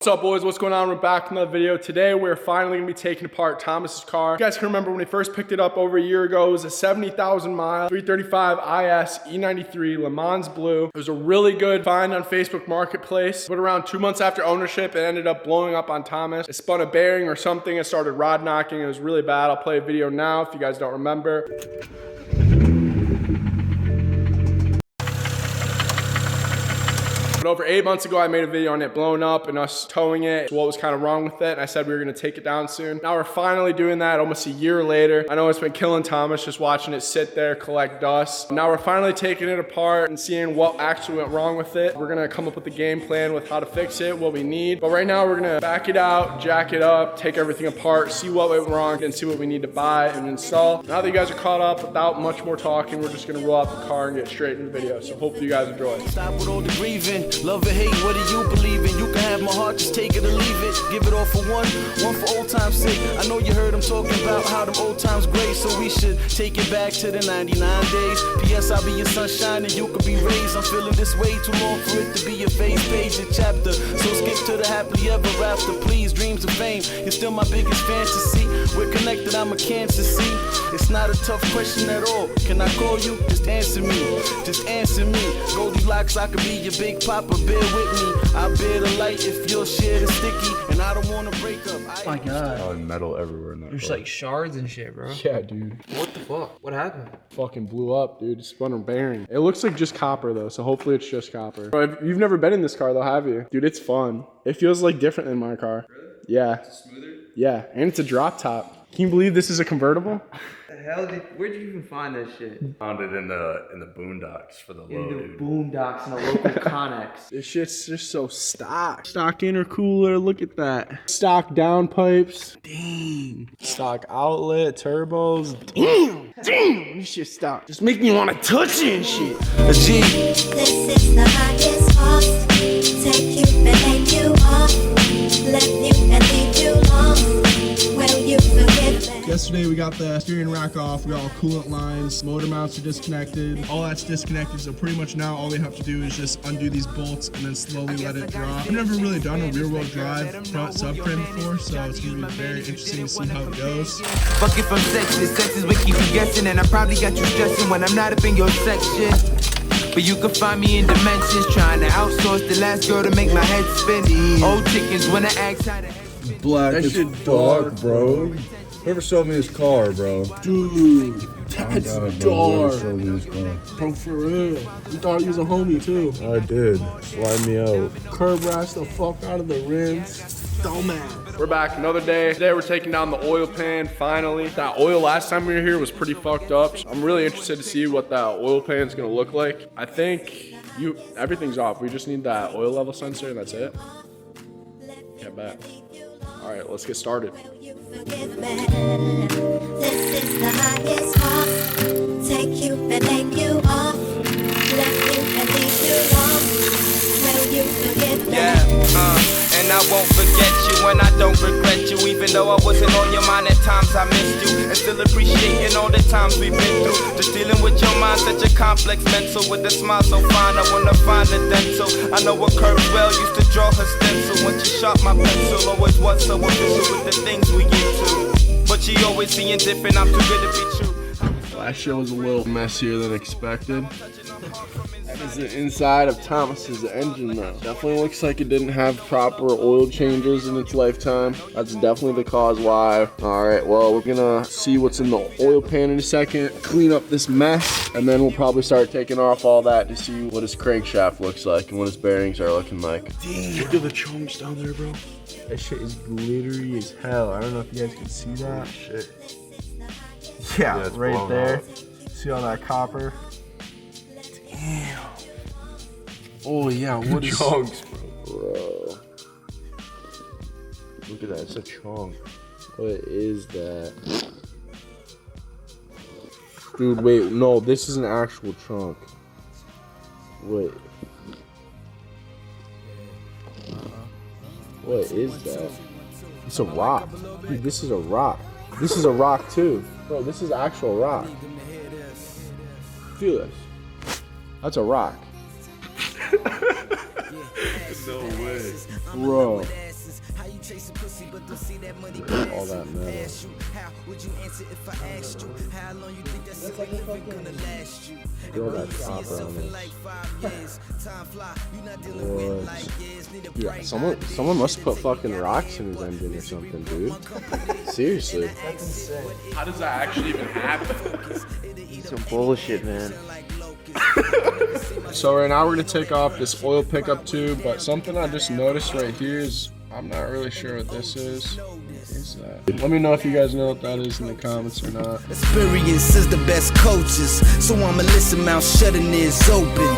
What's up, boys? What's going on? We're back with another video. Today we're finally gonna be taking apart Thomas's car. You guys can remember when he first picked it up over a year ago. It was a 70,000 mile 335 IS E93 Le Mans Blue. It was a really good find on Facebook Marketplace, but around 2 months after ownership it ended up blowing up on Thomas. It spun a bearing or something. It started rod knocking. It was really bad. I'll play a video now if you guys don't remember. But over 8 months ago, I made a video on it blowing up and us towing it, what was kind of wrong with it, and I said we were gonna take it down soon. Now we're finally doing that almost a year later. I know it's been killing Thomas just watching it sit there, collect dust. Now we're finally taking it apart and seeing what actually went wrong with it. We're gonna come up with a game plan with how to fix it, what we need. But right now we're gonna back it out, jack it up, take everything apart, see what went wrong, and see what we need to buy and install. Now that you guys are caught up, without much more talking, we're just gonna roll out the car and get straight into the video. So hopefully you guys enjoy. Stop with all the grieving. Love or hate, what do you believe in? You can have my heart, just take it or leave it. Give it all for one for old time's sake. I know you heard them talking about how them old times great, so we should take it back to the 99 days. P.S. I'll be your sunshine and you could be raised. I'm feeling this way too long for it to be a face page and chapter. So skip to the happily ever after, please. Dreams of fame, you're still my biggest fantasy. We're connected, I'm a cancer, see. It's not a tough question at all. Can I call you? Just answer me. Just answer me. Goldilocks, I could be your big papa. Bear with me. I bear the light if your shit is sticky, and I don't want to break up. Oh my god. Metal everywhere in that There's car. like shards and shit, bro. Yeah, dude. What the fuck? What happened? Fucking blew up, dude. It spun a bearing. It looks like just copper though, so hopefully it's just copper. Bro, you've never been in this car though, have you? Dude, it's fun. It feels like different than my car. Really? Yeah. It's smoother? Yeah, and it's a drop top. Can you believe this is a convertible? Where'd you even find that shit? Found it in the boondocks for the low, dude. Boondocks in a local Connex. This shit's just so stock. Stock intercooler, look at that. Stock downpipes. Dang. Stock outlet, turbos. Damn. Damn. This shit stock. Just make me want to touch it and shit. A G. This is the highest cost. Take you and take you off. Left you and leave you lost. Will you forgive me? Yesterday we got the steering rack off, we got all coolant lines, motor mounts are disconnected, all that's disconnected, so pretty much now all we have to do is just undo these bolts and then slowly let it drop. I've never really done a rear wheel drive front subframe before, so it's going to be very interesting to see how it goes. Fuck it from sex is what keep you guessing, and I probably got you stressing when I'm not up in your section. But you can find me in dimensions, trying to outsource the last girl to make my head spin. Old chickens when I ask how the head spin. Black That as shit fuck, dark, bro. Whoever sold me this car, bro. Dude, that's Whoever dark. sold me this car. Bro, for real. You thought he was a homie too. I did. Slide me out. Curb rash the fuck out of the rims. Dumbass. We're back another day. Today we're taking down the oil pan, finally. That oil last time we were here was pretty fucked up. So I'm really interested to see what that oil pan is gonna look like. I think everything's off. We just need that oil level sensor and that's it. Get back. All right, let's get started. You forgive me. This is the highest cost. Take you and take you off. Left you and leave you lost. Will you forgive me? And I won't forget you and I don't regret you. Even though I wasn't on your mind at times I missed you. And still appreciating all the times we've been through. Just dealing with your mind, such a complex mental. With a smile so fine, I wanna find a dental. I know what curves well, used to draw her stencil. Once you sharp my pencil, always was so official with the things we get to. But she always being different, I'm too good to be true. Last year was a little messier than expected. That is the inside of Thomas's engine though. Definitely looks like it didn't have proper oil changes in its lifetime. That's definitely the cause why. All right, well, we're gonna see what's in the oil pan in a second, clean up this mess, and then we'll probably start taking off all that to see what his crankshaft looks like and what his bearings are looking like. Damn, look at the chunks down there, bro. That shit is glittery as hell. I don't know if you guys can see that. Shit. Yeah, it's right blown there. out. See all that copper? Damn. Oh yeah, what is Chunks, bro? Look at that, it's a chunk. What is that? Dude, wait, no, this is an actual chunk. Wait. What is that? It's a rock. Dude, this is a rock. This is a rock too. Bro, this is actual rock. Feel this. That's a rock. No way. Bro. All that metal. Feel that top on it. Yeah, someone must put fucking rocks in his engine or something, dude. Seriously. That's insane. How does that actually even happen? Some bullshit, man. So right now we're gonna take off this oil pickup tube, but something I just noticed right here is I'm not really sure what this is. What is that? Let me know if you guys know what that is in the comments or not. Experience is the best coaches, so I'ma listen, mouth shut and ears open.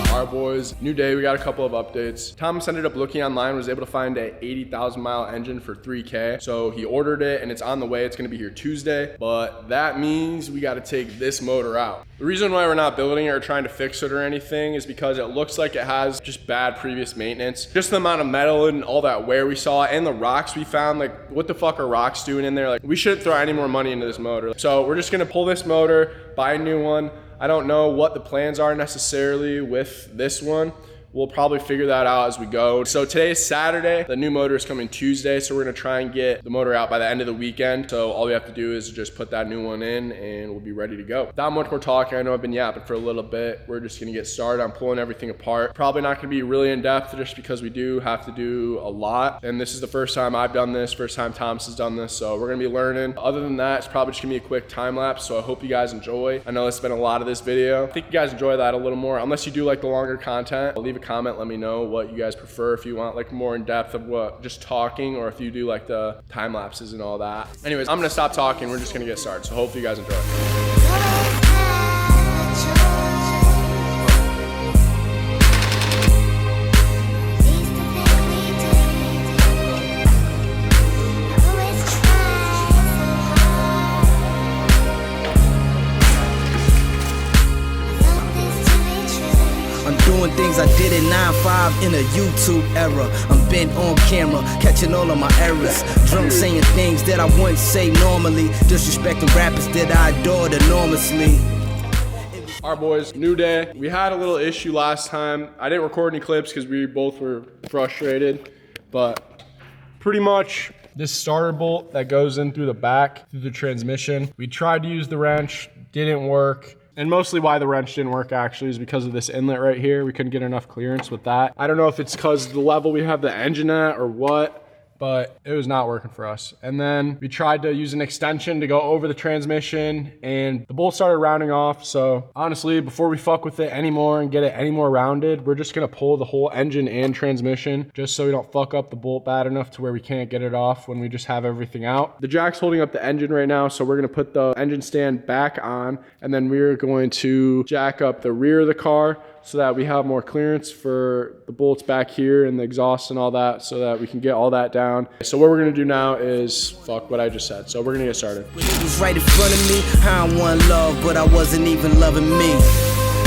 Alright boys, new day, we got a couple of updates. Thomas ended up looking online, was able to find a 80,000 mile engine for $3K. So he ordered it and it's on the way. It's gonna be here Tuesday, but that means we gotta take this motor out. The reason why we're not building it or trying to fix it or anything is because it looks like it has just bad previous maintenance. Just the amount of metal and all that wear we saw and the rocks we found, like what the fuck are rocks doing in there? Like we shouldn't throw any more money into this motor. So we're just gonna pull this motor, buy a new one. I don't know what the plans are necessarily with this one. We'll probably figure that out as we go. So today is Saturday. The new motor is coming Tuesday. So we're gonna try and get the motor out by the end of the weekend. So all we have to do is just put that new one in and we'll be ready to go. Without much more talking, I know I've been yapping for a little bit. We're just gonna get started on pulling everything apart. Probably not gonna be really in depth just because we do have to do a lot. And this is the first time I've done this, first time Thomas has done this. So we're gonna be learning. Other than that, it's probably just gonna be a quick time lapse. So I hope you guys enjoy. I know it's been a lot of this video. I think you guys enjoy that a little more. Unless you do like the longer content, leave a comment, let me know what you guys prefer, if you want like more in depth of what just talking, or if you do like the time lapses and all that. Anyways, I'm gonna stop talking, we're just gonna get started, so hopefully you guys enjoy. Doing things I did at 9-5 in a YouTube era. I'm bent on camera, catching all of my errors. Drunk saying things that I wouldn't say normally. Disrespecting rappers that I adored enormously. Alright boys, new day. We had a little issue last time. I didn't record any clips because we both were frustrated, but pretty much this starter bolt that goes in through the back, through the transmission. We tried to use the wrench, didn't work. And mostly why the wrench didn't work actually is because of this inlet right here. We couldn't get enough clearance with that. I don't know if it's because of the level we have the engine at or what, but it was not working for us. And then we tried to use an extension to go over the transmission and the bolt started rounding off. So honestly, before we fuck with it anymore and get it any more rounded, we're just gonna pull the whole engine and transmission just so we don't fuck up the bolt bad enough to where we can't get it off when we just have everything out. The jack's holding up the engine right now, so we're gonna put the engine stand back on, and then we're going to jack up the rear of the car so that we have more clearance for the bolts back here and the exhaust and all that, so that we can get all that down. So what we're gonna do now is fuck what I just said. So we're gonna get started. It was right in front of me. I want love, but I wasn't even loving me.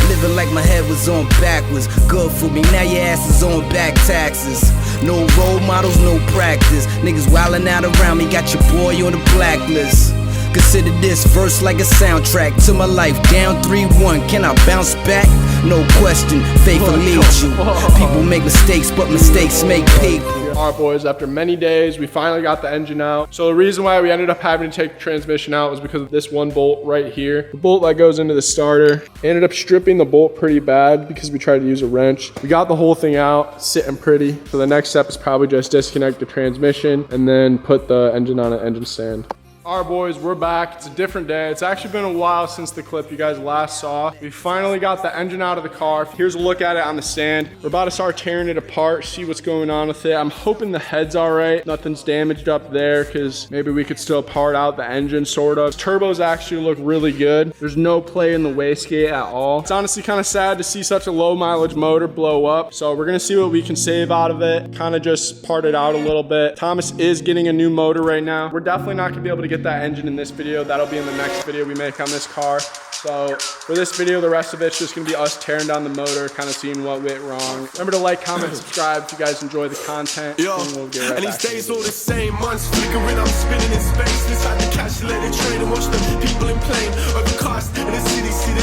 Living like my head was on backwards. Good for me, now your ass is on back taxes. No role models, no practice. Niggas wildin' out around me, got your boy on the blacklist. Consider this verse like a soundtrack to my life. Down 3-1, can I bounce back? No question, faith will lead you. People make mistakes, but mistakes make people. Alright boys, after many days, we finally got the engine out. So the reason why we ended up having to take the transmission out was because of this one bolt right here. The bolt that goes into the starter. Ended up stripping the bolt pretty bad because we tried to use a wrench. We got the whole thing out, sitting pretty. So the next step is probably just disconnect the transmission and then put the engine on an engine stand. Alright boys, we're back. It's a different day. It's actually been a while since the clip you guys last saw. We finally got the engine out of the car. Here's a look at it on the stand. We're about to start tearing it apart, see what's going on with it. I'm hoping the head's all right. Nothing's damaged up there because maybe we could still part out the engine, sort of. Turbos actually look really good. There's no play in the wastegate at all. It's honestly kind of sad to see such a low mileage motor blow up. So we're gonna see what we can save out of it. Kind of just part it out a little bit. Thomas is getting a new motor right now. We're definitely not gonna be able to get that engine in this video. That'll be in the next video we make on this car. So for this video, the rest of it's just gonna be us tearing down the motor, kind of seeing what went wrong. Remember to like, comment, subscribe if you guys enjoy the content. Yo, and we'll get right and back these to days the all the same, months flickering, I'm spinning in space inside the calculated train and watch the people in plane overcast in the city, see the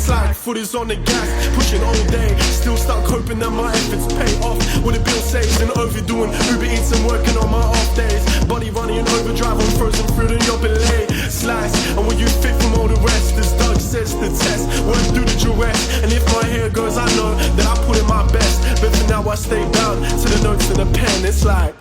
It's like foot is on the gas, pushing all day. Still stuck hoping that my efforts pay off. With the bill saves and overdoing Uber Eats and working on my off days. Body running in overdrive on frozen fruit and your belay. Slice, and when you fit from all the rest, as Doug says, the test won't do the duress. And if my hair goes, I know that I put in my best. But for now I stay bound to the notes in the pen. It's like,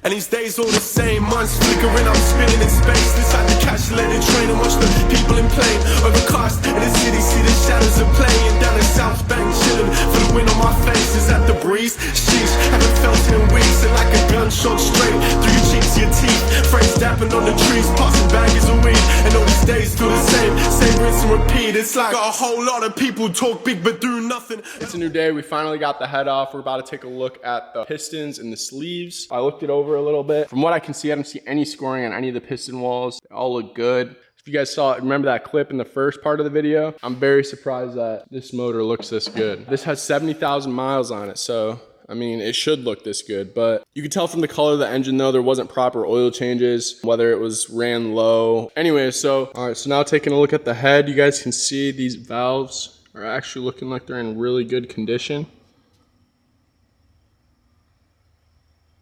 and these days all the same, months flickering, I'm spinning in space. Inside the cash, let it train and watch the people in plane. Overcast in the city, see the shadows are playing. Down the South Bank, chilling for the wind on my face. Is that the breeze? Sheesh, haven't felt it in weeks. And like a gunshot straight through your cheeks, your teeth. Frames dapping on the trees, passing baggage of weed. And all these days do the same rinse and repeat. It's like a whole lot of people talk big but do nothing. It's a new day. We finally got the head off. We're about to take a look at the pistons and the sleeves. I looked it over a little bit. From what I can see, I don't see any scoring on any of the piston walls. They all look good. If you guys saw it, remember that clip in the first part of the video? I'm very surprised that this motor looks this good. This has 70,000 miles on it, so I mean, it should look this good, but you can tell from the color of the engine though, there wasn't proper oil changes, whether it was ran low. Anyway, all right, so now taking a look at the head, you guys can see these valves are actually looking like they're in really good condition.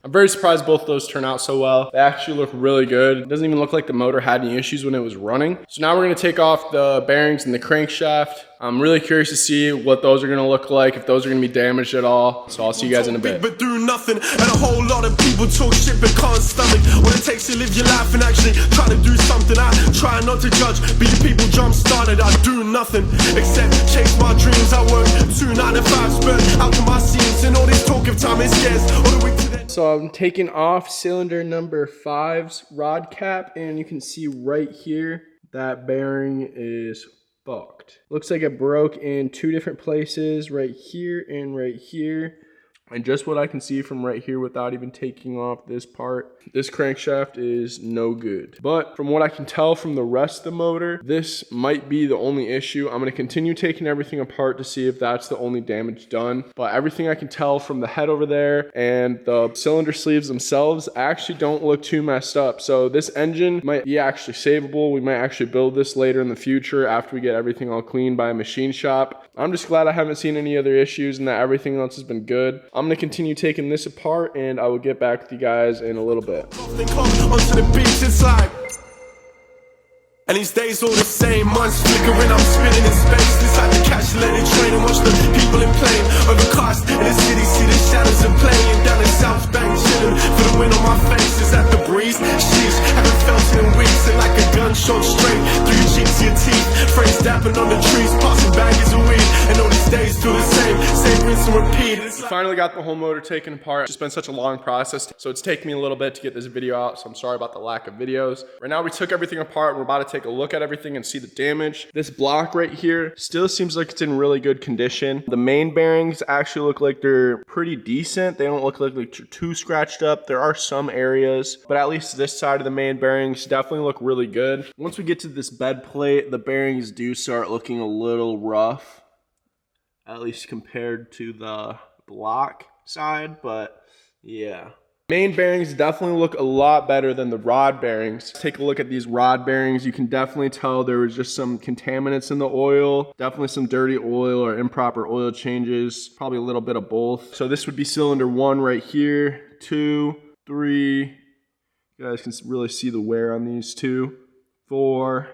I'm very surprised both of those turn out so well. They actually look really good. It doesn't even look like the motor had any issues when it was running. So now we're gonna take off the bearings and the crankshaft. I'm really curious to see what those are gonna look like, if those are gonna be damaged at all. So I'll see you guys in a bit. But do nothing, and a whole lot of people talk shit but can't stomach what it takes to live your life and actually try to do something. I try not to judge, but you people jump started. I do nothing except chase my dreams. I work 2 9-to-5s, burn out to my seams, and all this talk of time is scarce. All the way to the So I'm taking off cylinder number 5's rod cap, and you can see right here that bearing is fucked. Looks like it broke in 2 different places, right here and right here. And just what I can see from right here without even taking off this part, this crankshaft is no good. But from what I can tell from the rest of the motor, this might be the only issue. I'm gonna continue taking everything apart to see if that's the only damage done. But everything I can tell from the head over there and the cylinder sleeves themselves actually don't look too messed up. So this engine might be actually savable. We might actually build this later in the future after we get everything all cleaned by a machine shop. I'm just glad I haven't seen any other issues and that everything else has been good. I'm gonna continue taking this apart and I will get back with you guys in a little bit. onto the beach, it's like, and these days all the same, months flickering, I'm spinning in space. Inside the cash, let it train and watch the people in plane. Overcast in the city, see the shadows are playing. Down the South Bank, chilling for the wind on my face. Is that the breeze? Sheesh, haven't felt it in weeks. And like a gunshot straight through your cheeks, your teeth. Frames dapping on the trees, passing baggage of weed. And all these days do the same rinse and repeat. We finally got the whole motor taken apart. It's just been such a long process, so it's taken me a little bit to get this video out, so I'm sorry about the lack of videos. Right now we took everything apart. We're about to take a look at everything and see the damage. This block right here still seems like it's in really good condition. The main bearings actually look like they're pretty decent. They don't look like they're too scratched up. There are some areas, but at least this side of the main bearings definitely look really good. Once we get to this bed plate, the bearings do start looking a little rough, at least compared to the block side, but yeah. Main bearings definitely look a lot better than the rod bearings. Take a look at these rod bearings. You can definitely tell there was just some contaminants in the oil, definitely some dirty oil or improper oil changes, probably a little bit of both. So this would be cylinder 1 right here, 2, 3. You guys can really see the wear on these 2, 4,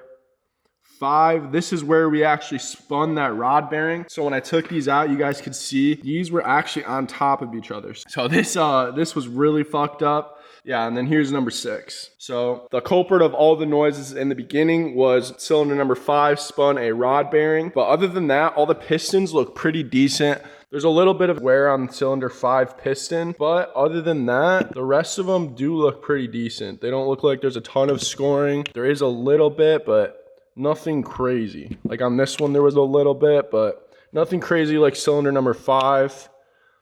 5. This is where we actually spun that rod bearing. So when I took these out, you guys could see these were actually on top of each other. So this was really fucked up. Yeah, and then here's number 6. So the culprit of all the noises in the beginning was cylinder number 5 spun a rod bearing. But other than that, all the pistons look pretty decent. There's a little bit of wear on cylinder 5 piston, but other than that, the rest of them do look pretty decent. They don't look like there's a ton of scoring. There is a little bit, but nothing crazy. Like on this one, there was a little bit, but nothing crazy like cylinder number 5.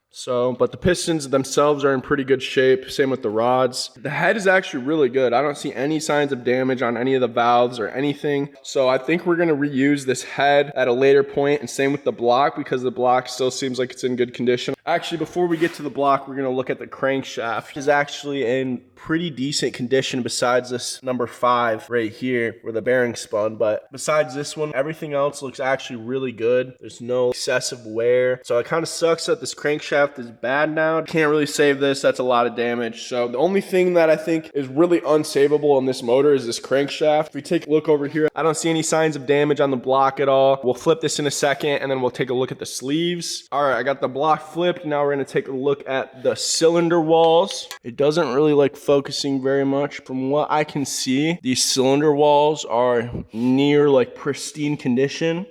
So, but the pistons themselves are in pretty good shape. Same with the rods. The head is actually really good. I don't see any signs of damage on any of the valves or anything. So I think we're gonna reuse this head at a later point, and same with the block because the block still seems like it's in good condition. Actually, before we get to the block, we're gonna look at the crankshaft. It is actually in pretty decent condition besides this number 5 right here where the bearing spun. But besides this one, everything else looks actually really good. There's no excessive wear. So it kind of sucks that this crankshaft is bad now. Can't really save this. That's a lot of damage. So the only thing that I think is really unsavable in this motor is this crankshaft. If we take a look over here, I don't see any signs of damage on the block at all. We'll flip this in a second and then we'll take a look at the sleeves. All right, I got the block flipped. Now we're gonna take a look at the cylinder walls. It doesn't really like focusing very much. From what I can see, these cylinder walls are near like pristine condition.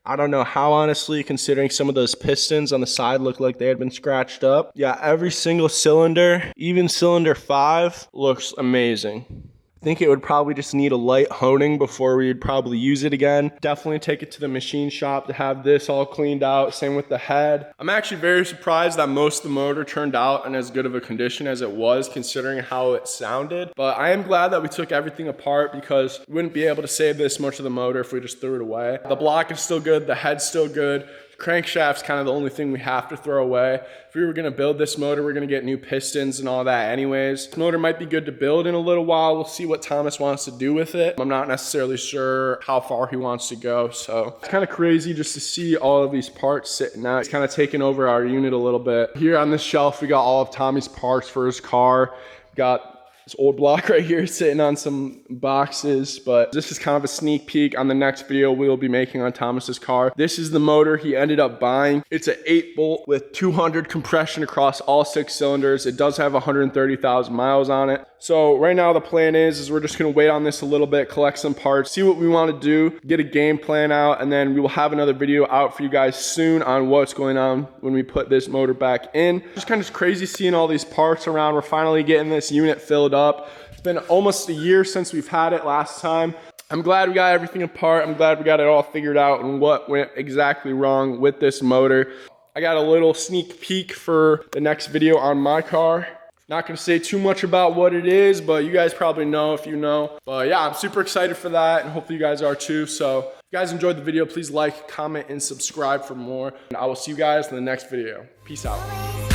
I don't know how, honestly, considering some of those pistons on the side look like they had been scratched up. Yeah, every single cylinder, even cylinder 5, looks amazing. I think it would probably just need a light honing before we'd probably use it again. Definitely take it to the machine shop to have this all cleaned out. Same with the head. I'm actually very surprised that most of the motor turned out in as good of a condition as it was, considering how it sounded. But I am glad that we took everything apart because we wouldn't be able to save this much of the motor if we just threw it away. The block is still good. The head's still good. Crankshaft's kind of the only thing we have to throw away. If we were gonna build this motor, we're gonna get new pistons and all that anyways. This motor might be good to build in a little while. We'll see what Thomas wants to do with it. I'm not necessarily sure how far he wants to go. So it's kind of crazy just to see all of these parts sitting out. It's kind of taken over our unit a little bit. Here on this shelf, we got all of Tommy's parts for his car. We got this old block right here sitting on some boxes, but this is kind of a sneak peek on the next video we'll be making on Thomas's car. This is the motor he ended up buying. It's an 8-bolt with 200 compression across all 6 cylinders. It does have 130,000 miles on it. So right now the plan is we're just gonna wait on this a little bit, collect some parts, see what we want to do, get a game plan out, and then we will have another video out for you guys soon on what's going on when we put this motor back in. Just kind of crazy seeing all these parts around. We're finally getting this unit filled up. It's been almost a year since we've had it last time. I'm glad we got everything apart. I'm glad we got it all figured out and what went exactly wrong with this motor. I got a little sneak peek for the next video on my car. Not gonna say too much about what it is, but you guys probably know if you know. But yeah, I'm super excited for that, and hopefully you guys are too. So if you guys enjoyed the video, please like, comment, and subscribe for more. And I will see you guys in the next video. Peace out.